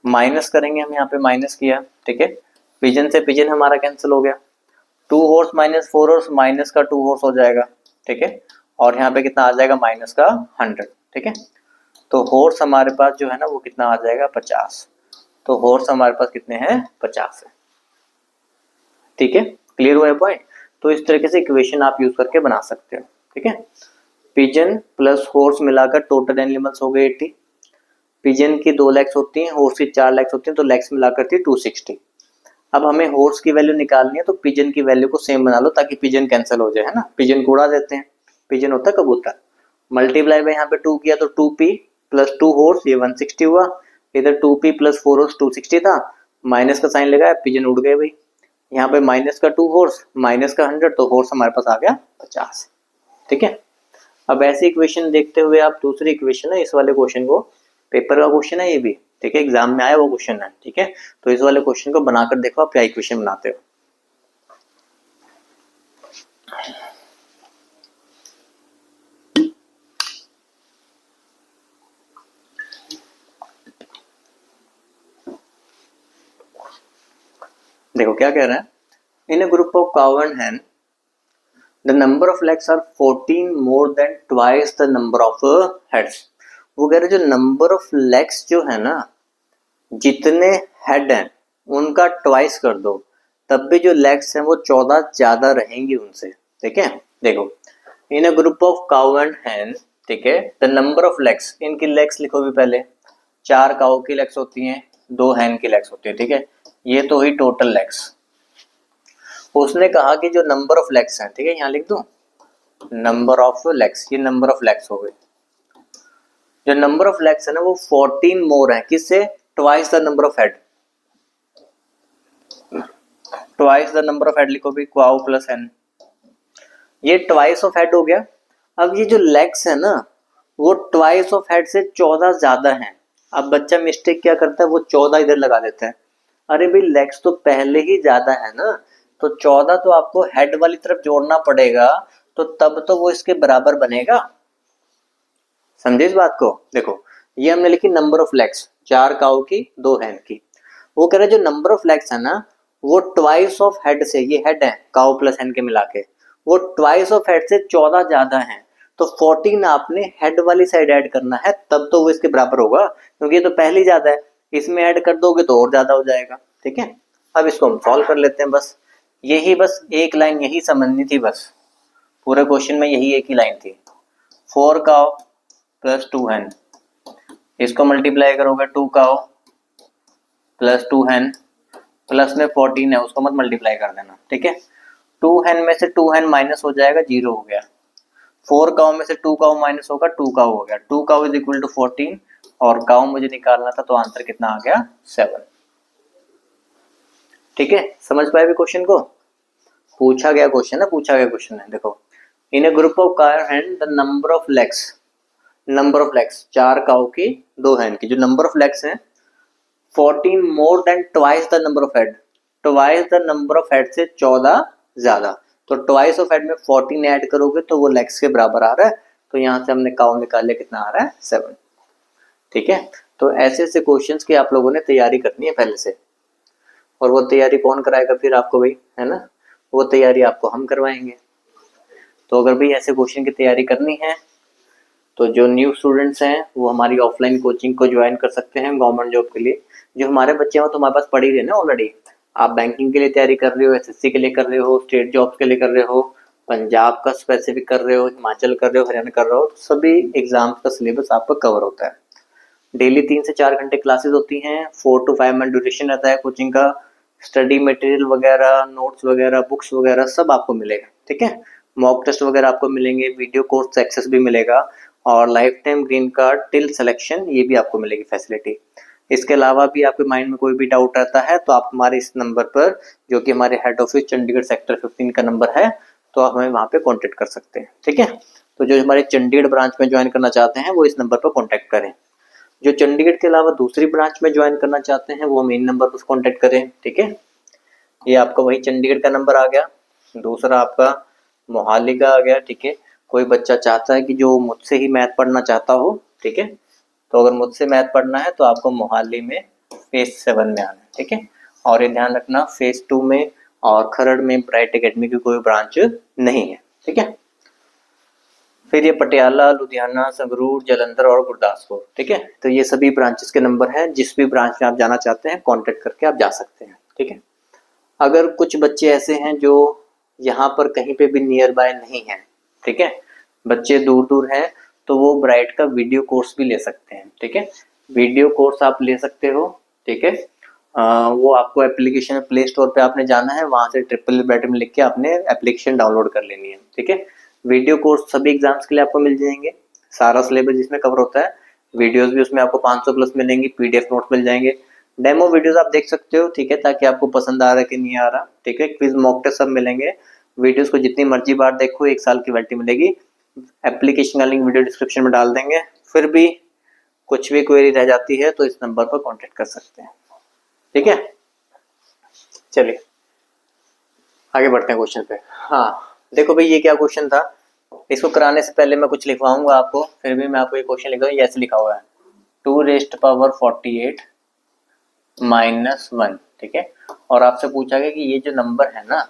माइनस करेंगे हम, यहाँ पे माइनस किया। ठीक है, पिजन से पिजन हमारा कैंसिल हो गया, 2 हॉर्स माइनस 4 हॉर्स, माइनस का 2 हॉर्स हो जाएगा। ठीक है, और यहाँ पे कितना आ जाएगा, माइनस का 100। ठीक है, तो हॉर्स हमारे पास जो है ना वो कितना आ जाएगा, 50। तो हॉर्स हमारे पास कितने हैं, 50 है। ठीक है, क्लियर हुआ है पॉइंट। तो इस तरीके से इक्वेशन आप यूज करके बना सकते हो। ठीक है, पिजन प्लस हॉर्स मिलाकर टोटल एनिमल्स हो गए 80। पिजन की 2 लेग्स होती हैं, हॉर्स की 4 लेग्स होती हैं, तो लेग्स मिलाकर थी 260। अब हमें हॉर्स की वैल्यू निकालनी है, तो पिजन की वैल्यू को सेम बना लो ताकि पिजन कैंसिल हो जाए, है ना। पिजन को उड़ा देते हैं, पिजन होता है कबूतर। मल्टीप्लाई में यहाँ पे 2 किया तो 2p प्लस 2 हॉर्स, ये 160 हुआ। इधर 2p प्लस 4 हॉर्स 260 था, माइनस का साइन लगाया, पिजन उड़ गए भाई। यहाँ पे माइनस का 2 हॉर्स, माइनस का 100, तो हॉर्स हमारे पास आ गया 50। ठीक है, अब ऐसी इक्वेशन देखते हुए आप दूसरी इक्वेशन है, इस वाले क्वेश्चन को, पेपर का क्वेश्चन है ये भी, ठीक है, एग्जाम में आया वो क्वेश्चन है। ठीक है, तो इस वाले क्वेश्चन को बनाकर देखो आप क्या इक्वेशन बनाते हो। देखो क्या कह रहा है, in a group of cow and hen the number of legs are 14 more than twice the number of heads। वो कह रहे जो नंबर ऑफ लेग्स जो है ना, जितने हेड हैं उनका ट्वाइस कर दो, तब भी जो लेग्स हैं वो 14 ज्यादा रहेंगी उनसे। ठीक है, देखो in a group of cow and hen, ठीक है, द नंबर ऑफ लेग्स, इनकी लेग्स लिखो भी पहले, 4 काउ की लेग्स होती हैं, 2 hen की लेग्स होती है। ठीक है, ये तो हुई टोटल लेग्स। उसने कहा कि जो नंबर ऑफ लेग्स हैं, ठीक है, यहाँ लिख दूं नंबर ऑफ लेग्स, ये नंबर ऑफ लेग्स हो गए। जो नंबर ऑफ लेग्स है ना वो 14 मोर है, किससे, twice the number of head, twice the number of head लिखो भी, क्वाउ प्लस एन, ये ट्वाइस ऑफ हेड हो गया। अब ये जो लेग्स है ना वो ट्वाइस ऑफ हेड से 14 ज्यादा हैं। अब बच्चा मिस्टेक क्या करता है, वो 14 इधर लगा देता है। अरे भाई लेग्स तो पहले ही ज्यादा है ना, तो 14 तो आपको हेड वाली तरफ जोड़ना पड़ेगा, तो तब तो वो इसके बराबर बनेगा। समझे इस बात को। देखो ये हमने लिखी नंबर ऑफ लेग्स, 4 काउ की 2 hen की। वो कह रहे जो नंबर ऑफ लेग्स है ना वो ट्वाइस ऑफ हेड से, ये हेड है काउ प्लस hen के मिला के, वो ट्वाइस ऑफ हेड से 14 ज्यादा है। तो 14 आपने हेड वाली साइड ऐड करना है, तब तो वो इसके बराबर होगा, क्योंकि ये तो पहले ही ज्यादा है, इसमें ऐड कर दोगे तो और ज्यादा हो जाएगा। ठीक है, अब इसको हम सॉल्व कर लेते हैं। बस यही, बस एक लाइन यही समझनी थी, बस पूरे क्वेश्चन में यही एक ही लाइन थी। 4 काउ प्लस 2 hen, इसको मल्टीप्लाई करोगे 2 काउ प्लस 2 hen, प्लस में 14 है उसको मत मल्टीप्लाई कर देना। ठीक है, 2 hen में से 2 hen माइनस हो जाएगा, 0 हो गया। 4 काउ में से 2 काउ माइनस होगा, 2 काउ हो गया। 2 काउ इज इक्वल टू 14, और काउ मुझे निकालना था, तो आंसर कितना आ गया, 7। ठीक है, समझ पाए भी क्वेश्चन को, पूछा गया क्वेश्चन है, पूछा गया क्वेश्चन है। देखो in a group of cow and hen the number of legs, number of legs 4 cow की 2 hen की, जो नंबर ऑफ लेग्स हैं 14 more than twice the number of head, twice the number of head से 14 ज्यादा, तो ट्वाइस ऑफ हेड में 14 ऐड करोगे तो वो लेग्स के बराबर आ रहा है, तो यहाँ से हमने काउंट निकाल लिया, कितना आ रहा है 7। ठीक है, तो ऐसे ऐसे क्वेश्चंस की आप लोगों ने तैयारी करनी है पहले से, और वो तैयारी कौन कराएगा फिर आपको भाई, है ना, वो तैयारी आपको हम करवाएंगे। तो अगर भाई ऐसे क्वेश्चन की तैयारी करनी है तो जो न्यू स्टूडेंट्स हैं वो हमारी ऑफलाइन कोचिंग को ज्वाइन कर सकते हैं गवर्नमेंट जॉब के लिए। जो हमारे बच्चे हैं तो हमारे पास पढ़ ही रहे ना ऑलरेडी, आप बैंकिंग के लिए तैयारी कर रहे हो, एसएससी के लिए कर रहे हो, स्टेट जॉब्स के लिए कर रहे हो, पंजाब का स्पेसिफिक कर रहे हो, हिमाचल कर रहे हो, हरियाणा कर रहे हो, तो सभी एग्जाम्स का सिलेबस आपका कवर होता है। डेली 3 से 4 घंटे क्लासेस होती हैं, 4 to 5 मंथ ड्यूरेशन रहता है कोचिंग का, स्टडी मटेरियल वगैरह, नोट्स वगैरह, बुक्स वगैरह सब आपको मिलेगा। ठीक है, मॉक टेस्ट वगैरह आपको मिलेंगे, वीडियो कोर्स एक्सेस भी मिलेगा, और life time green card till selection ये भी आपको मिलेगी फैसिलिटी। इसके अलावा भी आपके माइंड में कोई भी डाउट रहता है तो आप हमारे इस नंबर पर, जो कि हमारे हेड ऑफिस चंडीगढ़ सेक्टर 15 का नंबर है, तो आप हमें वहाँ पे कॉन्टेक्ट कर सकते हैं। ठीक है, तो जो हमारे चंडीगढ़ ब्रांच में ज्वाइन करना चाहते हैं वो इस नंबर पर कॉन्टेक्ट करें। जो चंडीगढ़ के अलावा दूसरी ब्रांच में ज्वाइन करना चाहते हैं वो मेन नंबर पर कॉन्टेक्ट करें। ठीक है, ये आपका वही चंडीगढ़ का नंबर आ गया, दूसरा आपका मोहाली का आ गया। ठीक है, कोई बच्चा चाहता है कि जो मुझसे ही मैथ पढ़ना चाहता हो, ठीक है, तो अगर मुझसे मैथ पढ़ना है तो आपको मोहाली में फेज 7 में आना है। ठीक है, और ये ध्यान रखना फेज 2 में और खरड़ में ब्राइट एकेडमी की कोई ब्रांच नहीं है। ठीक है, फिर ये पटियाला, लुधियाना, संगरूर, जालंधर और गुरदासपुर। ठीक है, तो ये सभी ब्रांचेस के नंबर हैं, जिस भी ब्रांच में आप जाना चाहते हैं कॉन्टेक्ट करके आप जा सकते हैं। ठीक है, अगर कुछ बच्चे ऐसे हैं जो यहाँ पर कहीं पे भी नियर बाय नहीं है, ठीक है, बच्चे दूर दूर हैं, तो वो ब्राइट का वीडियो कोर्स भी ले सकते हैं। ठीक है, वीडियो कोर्स आप ले सकते हो। ठीक है, वो आपको एप्लीकेशन प्ले स्टोर पे आपने जाना है, वहाँ से BBB में लिख के आपने एप्लीकेशन डाउनलोड कर लेनी है। ठीक है, वीडियो कोर्स सभी एग्जाम्स के लिए आपको मिल जाएंगे, सारा सिलेबस जिसमें कवर होता है, वीडियोस भी उसमें आपको 500 प्लस मिलेंगी, PDF नोट्स मिल जाएंगे, डेमो वीडियोस आप देख सकते हो। ठीक है, ताकि आपको पसंद आ रहा है कि नहीं आ रहा। ठीक है, क्विज मॉक टेस्ट सब मिलेंगे, वीडियोस को जितनी मर्जी बार देखो, 1 साल की वैलिडिटी मिलेगी। एप्लीकेशन का लिंक वीडियो डिस्क्रिप्शन में डाल देंगे। फिर भी कुछ भी क्वेरी रह जाती है तो इस नंबर पर कॉन्टेक्ट कर सकते हैं। ठीक है, चलिए आगे बढ़ते हैं क्वेश्चन पे। हाँ देखो भाई, ये क्या क्वेश्चन था, इसको कराने से पहले मैं कुछ लिखवाऊंगा आपको, फिर भी मैं आपको ये क्वेश्चन लिखा हूँ, ऐसे लिखा हुआ है 2⁻48 -1। ठीक है, और आपसे पूछा गया कि ये जो नंबर है ना,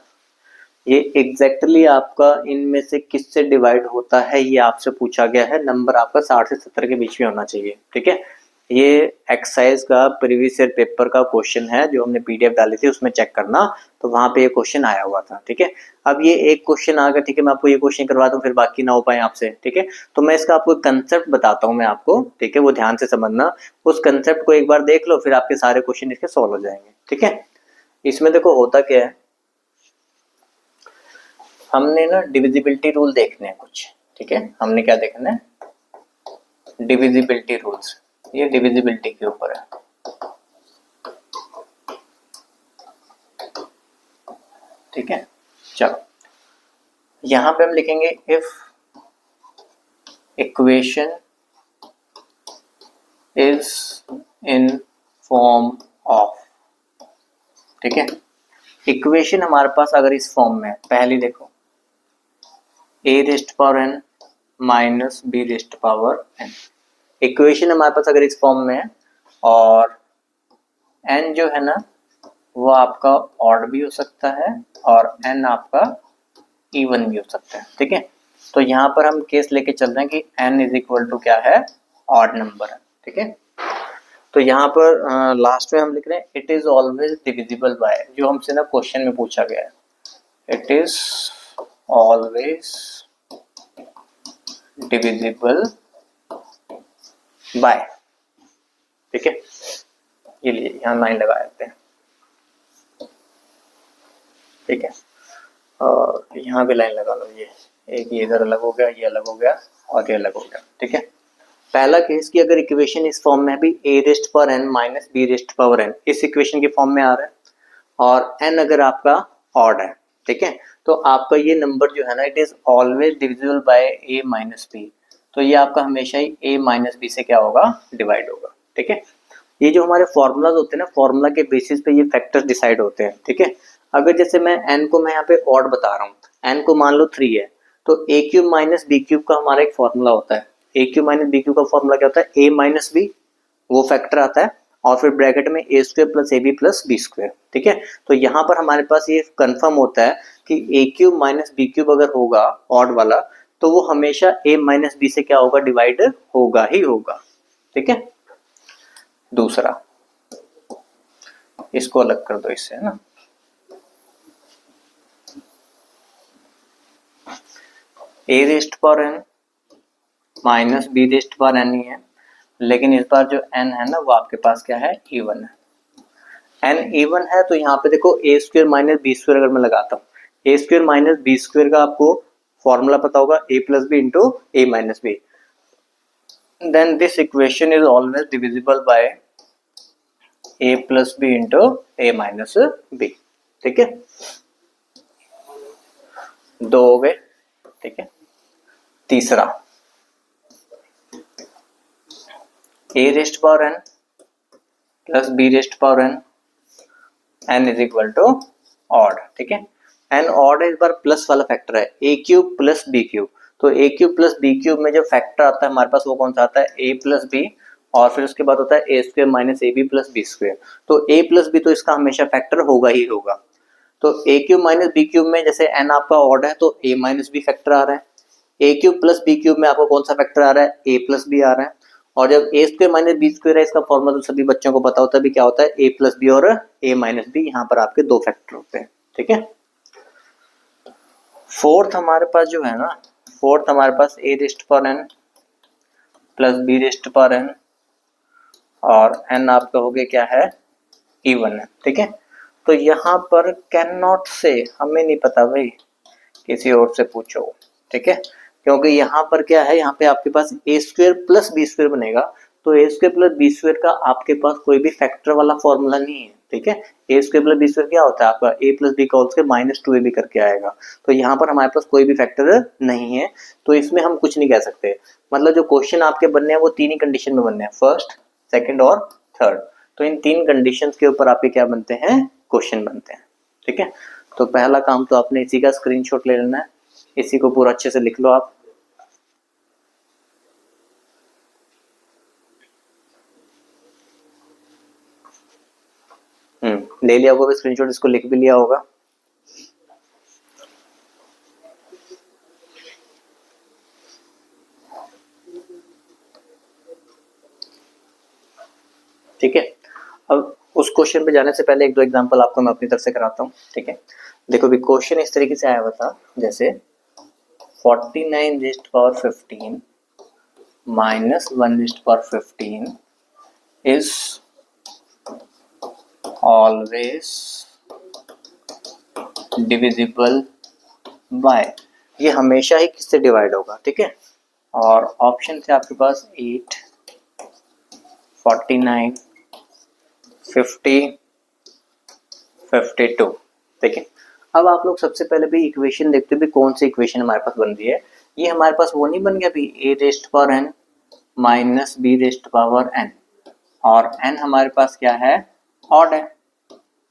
ये एग्जैक्टली आपका इनमें से किससे डिवाइड होता है, ये आपसे पूछा गया है। नंबर आपका 60 से 70 के बीच में होना चाहिए। ठीक है, ये एक्सरसाइज का प्रीवियस ईयर पेपर का क्वेश्चन है, जो हमने PDF डाली थी उसमें चेक करना, तो वहां पे ये क्वेश्चन आया हुआ था। ठीक है, अब ये एक क्वेश्चन आ गया। ठीक है, मैं आपको ये क्वेश्चन करवा दूं, फिर बाकी ना हो पाए आपसे। ठीक है, तो मैं इसका आपको कंसेप्ट बताता हूँ मैं आपको। ठीक है, वो ध्यान से समझना, उस कंसेप्ट को एक बार देख लो, फिर आपके सारे क्वेश्चन इसके सॉल्व हो जाएंगे। ठीक है, इसमें देखो होता क्या है, हमने ना डिविजिबिलिटी रूल देखने हैं कुछ। ठीक है, हमने क्या देखना है, डिविजिबिलिटी रूल्स, ये डिविजिबिलिटी के ऊपर है। ठीक है, चलो यहां पे हम लिखेंगे if equation is in form of. ठीक है, इक्वेशन हमारे पास अगर इस फॉर्म में, पहली देखो a⁻n माइनस b⁻n, इक्वेशन हमारे पास अगर इस फॉर्म में है, और n जो है ना वो आपका ऑड भी हो सकता है और n आपका इवन भी हो सकता है। ठीक है, तो यहाँ पर हम केस लेके चल रहे हैं कि n इज इक्वल टू क्या है, ऑड नंबर है। ठीक है, तो यहाँ पर लास्ट में हम लिख रहे हैं it is always divisible bye, जो हमसे ना क्वेश्चन में पूछा गया है, it is always divisible bye. ठीक है, ये लिए यहाँ लाइन लगा देते हैं। ठीक है, और यहाँ भी लाइन लगा लो, ये एक ये इधर अलग हो गया, ये अलग हो गया और ये अलग हो गया। ठीक है, पहला केस कि अगर इक्वेशन इस फॉर्म में भी a⁻n माइनस b⁻n इस इक्वेशन के फॉर्म में आ रहा है, और n अगर आपका ऑड है, ठीक है, तो आपका ये नंबर जो है ना, it is always divisible by a minus b, तो ये आपका हमेशा ही a माइनस b से क्या होगा, डिवाइड होगा। ठीक है, ये जो हमारे फॉर्मूलाज होते हैं ना, फॉर्मूला के बेसिस पे ये फैक्टर्स डिसाइड होते हैं, ठीक है। अगर जैसे मैं n को मैं यहाँ पे ऑड बता रहा हूँ, n को मान लो 3 है, तो a cube minus B cube का हमारा एक फॉर्मूला होता है। a cube minus B cube का फॉर्मूला क्या होता है, a माइनस बी, वो फैक्टर आता है, और फिर ब्रैकेट में A square plus A B plus B square, ठीक है। तो यहाँ पर हमारे पास ये कंफर्म होता है कि ए क्यूब माइनस बी क्यूब अगर होगा ऑड वाला, तो वो हमेशा a माइनस बी से क्या होगा, डिवाइड होगा ही होगा, ठीक है। दूसरा, इसको अलग कर दो इससे, है ना। a रेस्ट पर n माइनस बी रेस्ट पर n ही है, लेकिन इस बार जो n है ना वो आपके पास क्या है, इवन है। n इवन है तो यहाँ पे देखो a square minus B square अगर मैं लगाता हूँ, a square minus B square का आपको फॉर्मूला पता होगा, a plus B into A minus B, then this equation is always divisible by a plus B into A minus B, ठीक है। दो हो गए, ठीक है। तीसरा, a raised power n plus B raised power n, n is equal to odd, ठीक है। n ऑड है, इस बार प्लस वाला फैक्टर है, a cube plus B cube, तो a cube plus B cube में जो फैक्टर आता है हमारे पास वो कौन सा आता है, a प्लस बी, और फिर उसके बाद होता है A square minus A B plus B square, तो a प्लस बी तो इसका हमेशा फैक्टर होगा ही होगा। तो a cube minus B cube में जैसे n आपका ऑड है तो a माइनस बी फैक्टर आ रहा है, A cube plus B cube में आपको कौन सा फैक्टर आ रहा है, ए प्लस बी आ रहा है, और जब ए स्क्वायर माइनस बी स्क्वायर है, इसका फॉर्मूला तो सभी बच्चों को पता होता है भी क्या होता है, ए प्लस बी और ए माइनस बी, यहाँ पर आपके दो फैक्टर होते हैं, ठीक है। फोर्थ हमारे पास जो है ना, फोर्थ हमारे पास ए रेस्ट पर एन प्लस बी रेस्ट पर एन, और एन आपका हो गया क्या है, इवन है, ठीक है। तो यहाँ पर कैन नॉट से हमें नहीं पता भाई, किसी और से पूछो, ठीक है। क्योंकि यहाँ पर क्या है, यहाँ पे आपके पास ए स्क्वायर प्लस बी स्क्वायर बनेगा, तो ए स्क्वायर प्लस बी स्क्वायर का आपके पास कोई भी फैक्टर वाला फॉर्मूला नहीं है, ठीक है। A square plus B square क्या होता है आपका, ए प्लस बी का whole square minus two A B करके आएगा, तो यहाँ पर हमारे पास कोई भी फैक्टर नहीं है, तो इसमें हम कुछ नहीं कह सकते। मतलब जो क्वेश्चन आपके बनने हैं वो तीन ही कंडीशन में बनने हैं, फर्स्ट, सेकेंड और थर्ड, तो इन तीन कंडीशन के ऊपर आपके क्या बनते हैं, क्वेश्चन बनते हैं, ठीक है। तो पहला काम तो आपने इसी का स्क्रीनशॉट ले लेना है, इसी को पूरा अच्छे से लिख लो आप। ले लिया होगा स्क्रीनशॉट, इसको लिख भी लिया होगा। ठीक है, अब उस क्वेश्चन पे जाने से पहले एक दो एग्जांपल आपको मैं अपनी तरफ से कराता हूँ, ठीक है। देखो भी क्वेश्चन इस तरीके से आया हुआ था, जैसे 49 raised power 15 minus 1 raised power 15 is always divisible bye, ये हमेशा ही किससे डिवाइड होगा, ठीक है। और ऑप्शन थे आपके पास 8, 49, 50, 52, ठीक है। अब आप लोग सबसे पहले भी इक्वेशन देखते भी कौन सी इक्वेशन हमारे पास बन रही है, ये हमारे पास वो नहीं बन गया भी A raised power N minus B raised power N, और एन हमारे पास क्या है, ऑड है,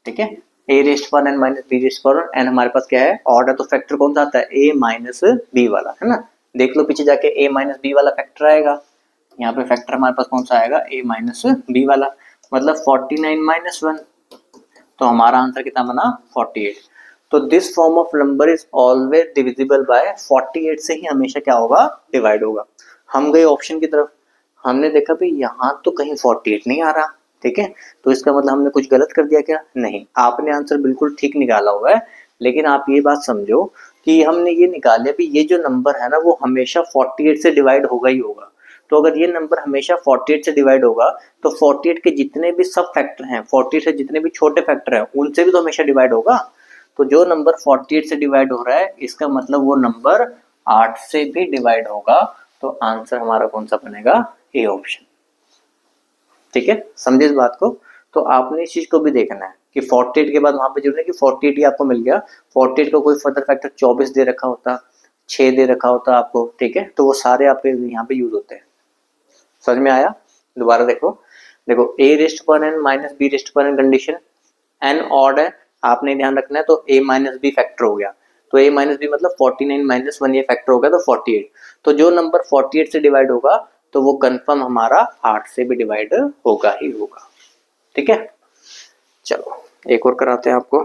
ठीक है। A raised power N minus B raised power N हमारे पास क्या है, ऑड है, तो फैक्टर कौन सा आता है, ए माइनस बी वाला, है ना। देख लो पीछे जाके ए माइनस बी वाला फैक्टर आएगा, यहाँ पे फैक्टर हमारे पास कौन सा आएगा, ए माइनस बी वाला, मतलब 49 माइनस 1, तो हमारा आंसर कितना बना, 48। तो this form of number is always divisible bye 48 से ही हमेशा क्या होगा, डिवाइड होगा। हम गए ऑप्शन की तरफ, हमने देखा भाई यहाँ तो कहीं 48 नहीं आ रहा, ठीक है, तो इसका मतलब हमने कुछ गलत कर दिया क्या, नहीं, आपने आंसर बिल्कुल ठीक निकाला हुआ है। लेकिन आप ये बात समझो कि हमने ये निकाल लिया भी ये जो नंबर है ना वो हमेशा 48 से डिवाइड होगा ही होगा। तो अगर ये नंबर हमेशा 48 से डिवाइड होगा तो 48 के जितने भी सब फैक्टर हैं, 48 से जितने भी छोटे फैक्टर हैं उनसे भी तो हमेशा डिवाइड होगा। तो जो नंबर 48 से डिवाइड हो रहा है इसका मतलब वो नंबर 8 से भी डिवाइड होगा, तो आंसर हमारा कौन सा बनेगा, ए ऑप्शन, ठीक है। समझे इस बात को। तो आपने इस चीज को भी देखना है कि 48 के बाद वहां पे जुड़ना है कि 48 ही आपको मिल गया, 48 का कोई फर्दर फैक्टर 24 दे रखा होता, 6 दे रखा होता आपको, ठीक है, तो वो सारे आपके यहाँ पे यूज होते हैं। समझ में आया, दोबारा देखो, देखो a रेस्ट पर n माइनस b रेस्ट पर n कंडीशन, n ऑड है, आपने ध्यान रखना है, तो a माइनस b फैक्टर हो गया, तो a माइनस b मतलब 49 माइनस 1 ये फैक्टर हो गया तो 48, तो जो नंबर 48 से डिवाइड होगा तो वो कंफर्म हमारा 8 से भी डिवाइड होगा ही होगा। ठीक है, चलो एक और कराते हैं आपको,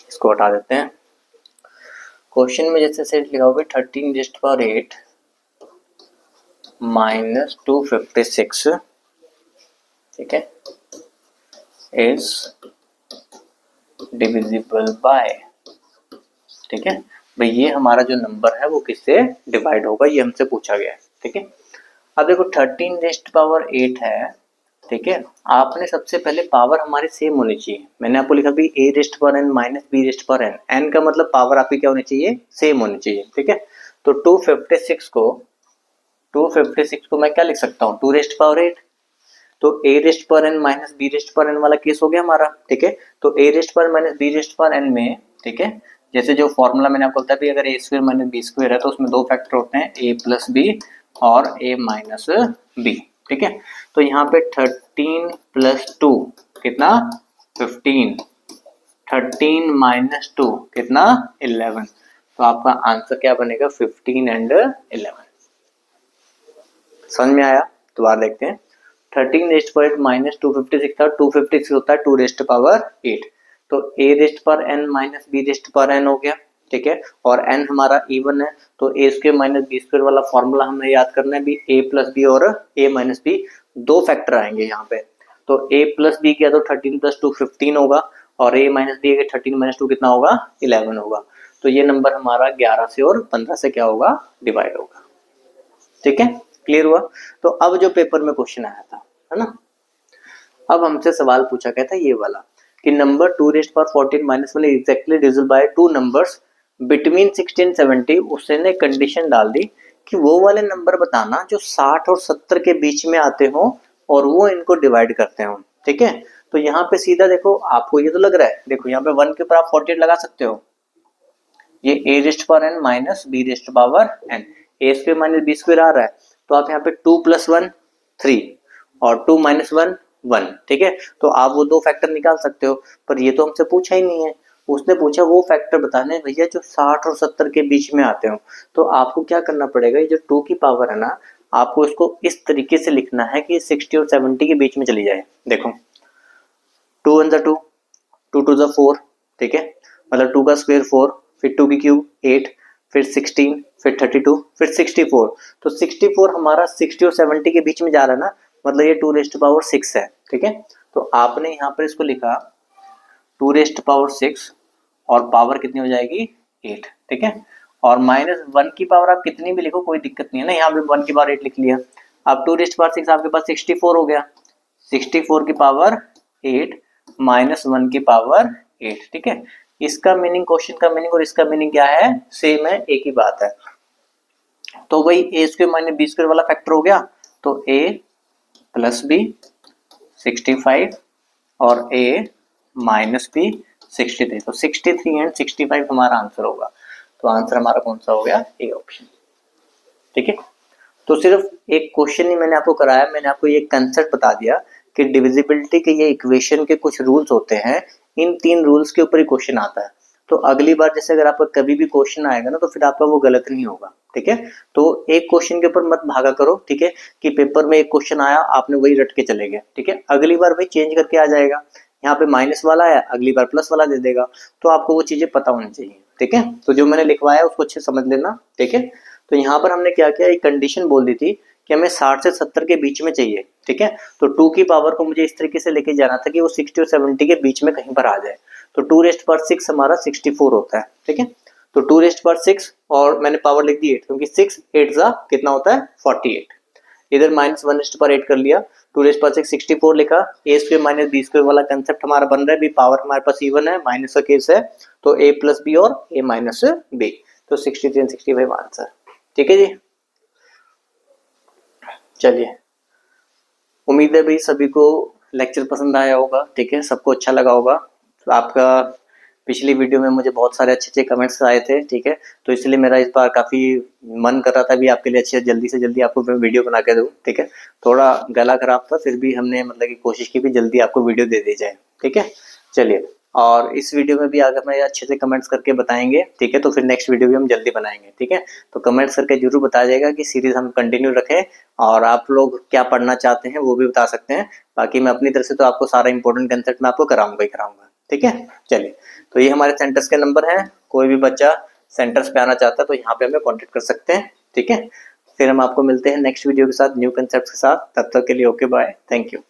इसको हटा देते हैं। क्वेश्चन में जैसे से लिखा होगा 13 रेस्ट पावर 8 माइनस 256, ठीक है, इज डिविजिबल बाय, ठीक है भाई, ये हमारा जो नंबर है वो किससे डिवाइड होगा, ये हमसे पूछा गया है। ठीक है, अब देखो 13 रेस्ट पावर 8 है, ठीक है, आपने सबसे पहले पावर हमारी सेम होनी चाहिए, मैंने आपको लिखा भी a रेस्ट पर n माइनस b रेस्ट पर n, n का मतलब पावर आपकी क्या होनी चाहिए, सेम होनी चाहिए। ठीक है, तो 256 को मैं क्या लिख सकता हूँ, 2 रेस्ट पावर 8, तो a रेस्ट पर n माइनस b रेस्ट पर n वाला केस हो गया हमारा। ठीक है, तो a रेस्ट पर माइनस b रेस्ट पर n में, ठीक है, जैसे जो फॉर्मूला मैंने आपको बताया भी, अगर a square minus b square है तो उसमें दो फैक्टर होते हैं, a प्लस b और a माइनस b। ठीक है, तो यहाँ पे 13 प्लस 2 कितना 15, 13 माइनस 2 कितना 11, तो आपका आंसर क्या बनेगा 15 एंड 11। समझ में आया, दोबारा देखते हैं, 13 रेस्ट पर 8 माइनस 256 था, 256 होता है 2 रेस्ट पावर 8, तो a रेस्ट पर n माइनस b रेस्ट पर n हो गया। ठीक है, और n हमारा इवन है, तो a square minus b square वाला फॉर्मूला हमें याद करना है भी, a प्लस बी और a माइनस b दो फैक्टर आएंगे यहाँ पे, तो a प्लस बी किया तो 13 प्लस 2 15 होगा, और a माइनस बी 13 माइनस 2 कितना होगा 11 होगा, तो ये नंबर हमारा 11 से और 15 से क्या होगा डिवाइड होगा। ठीक है, क्लियर हुआ। तो अब जो पेपर में क्वेश्चन आया था, है ना, अब हमसे सवाल पूछा गया था ये वाला कि number 2 rest power 14 minus 1 exactly divisible by two numbers between 16 70, उसने कंडीशन डाल दी कि वो वाले नंबर बताना जो 60 और 70 के बीच में आते हो और वो इनको डिवाइड करते हो। ठीक है, तो यहाँ पे सीधा देखो, आपको ये तो लग रहा है, देखो यहाँ पे 1 के ऊपर आप 48 लगा सकते हो, ये a raised power n minus b raised power n, a square minus b square आ रहा है, तो आप यहाँ पे 2 प्लस 1 3 और 2 माइनस 1 1, ठीक है, तो आप वो दो फैक्टर निकाल सकते हो, पर ये तो हमसे पूछा ही नहीं है, उसने पूछा वो फैक्टर बताने भैया जो 60 और 70 के बीच में आते हो, तो आपको क्या करना पड़ेगा, ये जो 2 की पावर है ना, आपको इसको इस तरीके से लिखना है कि 60 और 70 के बीच में चली जाए। देखो 2 वन ज़ा 2, 2 टू ज़ा 4, ठीक है, मतलब 2 का स्क्वायर 4, फिर 2 की क्यूब 8, फिर 16, फिर 32, फिर 64, तो 64 हमारा 60 और 70 के बीच में जा रहा है ना, मतलब ये 2 रेस्ट पावर 6 है। ठीक है, तो आपने यहाँ पर इसको लिखा 2 रेस्ट पावर 6 और पावर कितनी हो जाएगी 8। ठीक है, और माइनस 1 की पावर आप कितनी भी लिखो कोई दिक्कत नहीं है ना, यहाँ पे 1 की पावर 8 लिख लिया, अब 2 रेस्ट पावर 6 आपके पास 64 हो गया, 64 की पावर 8 माइनस 1 की पावर 8। ठीक है, इसका मीनिंग, क्वेश्चन का मीनिंग और इसका मीनिंग क्या है, सेम है, एक ही बात है, तो वही ए स्क्वायर माइनस बी स्क्वायर वाला फैक्टर हो गया, तो a प्लस बी 65 और a माइनस बी 63, तो 63 एंड 65 हमारा आंसर होगा, तो आंसर हमारा कौन सा हो गया, ए ऑप्शन। ठीक है, तो सिर्फ एक क्वेश्चन ही मैंने आपको कराया, मैंने आपको ये कंसेप्ट बता दिया कि डिविजिबिलिटी के ये इक्वेशन के कुछ रूल्स होते हैं, इन 3 रूल्स के ऊपर ही क्वेश्चन आता है, तो अगली बार जैसे अगर आपका कभी भी क्वेश्चन आएगा ना, तो फिर आपका वो गलत नहीं होगा। ठीक है, तो एक क्वेश्चन के ऊपर मत भागा करो, ठीक है, कि पेपर में एक क्वेश्चन आया आपने वही रट के चले गए, ठीक है, अगली बार भाई चेंज करके आ जाएगा, यहाँ पे माइनस वाला है अगली बार प्लस वाला दे देगा, तो आपको वो चीजें पता होनी चाहिए। ठीक है, तो जो मैंने लिखवाया उसको अच्छे समझ लेना। ठीक है, तो यहाँ पर हमने क्या किया, एक कंडीशन बोल दी थी कि हमें 60 से 70 के बीच में चाहिए। ठीक है, तो 2 की पावर को मुझे इस तरीके से लेके जाना था कि वो 60 और 70 के बीच में कहीं पर आ जाए, तो 2 रेस्ट पर 6 हमारा 64 होता है। ठीक है, तो 2 रेस्ट पर 6 और मैंने पावर लिख दी 8, क्योंकि 6 8 जा कितना होता है 48, इधर माइनस 1 रेस्ट पर 8 कर लिया, 2 रेस्ट पर 6 64 लिखा, ए स्क्वायर माइनस बी स्क्वायर वाला कंसेप्ट हमारा बन रहा है, भी पावर हमारे पास इवन है, माइनस का केस है, तो a प्लस बी और a माइनस बी, तो 63 एंड 65 आंसर। ठीक है जी, चलिए, उम्मीद है भाई सभी को लेक्चर पसंद आया होगा। ठीक है, सबको अच्छा लगा होगा, तो आपका पिछली वीडियो में मुझे बहुत सारे अच्छे कमेंट्स आए थे, ठीक है, तो इसलिए मेरा इस बार काफ़ी मन कर रहा था भी आपके लिए अच्छे जल्दी से जल्दी आपको मैं वीडियो बना के दूँ, ठीक है। थोड़ा गला खराब था, फिर भी हमने मतलब कि कोशिश की भी जल्दी आपको वीडियो दे दी जाए, ठीक है। चलिए, और इस वीडियो में भी अगर मैं अच्छे से कमेंट्स करके बताएंगे, ठीक है, तो फिर नेक्स्ट वीडियो भी हम जल्दी बनाएंगे, ठीक है। तो कमेंट्स करके जरूर बताइएगा कि सीरीज हम कंटिन्यू रखें, और आप लोग क्या पढ़ना चाहते हैं वो भी बता सकते हैं। बाकी मैं अपनी तरफ से तो आपको सारा इंपॉर्टेंट कंसेप्ट मैं आपको कराऊंगा ही कराऊंगा, ठीक है। चलिए, तो ये हमारे सेंटर्स के नंबर हैं, कोई भी बच्चा सेंटर्स पे आना चाहता है तो यहाँ पे हमें कॉन्टेक्ट कर सकते हैं, ठीक है। फिर हम आपको मिलते हैं नेक्स्ट वीडियो के साथ, न्यू कंसेप्ट के साथ। तब तक के लिए ओके, बाय, थैंक यू।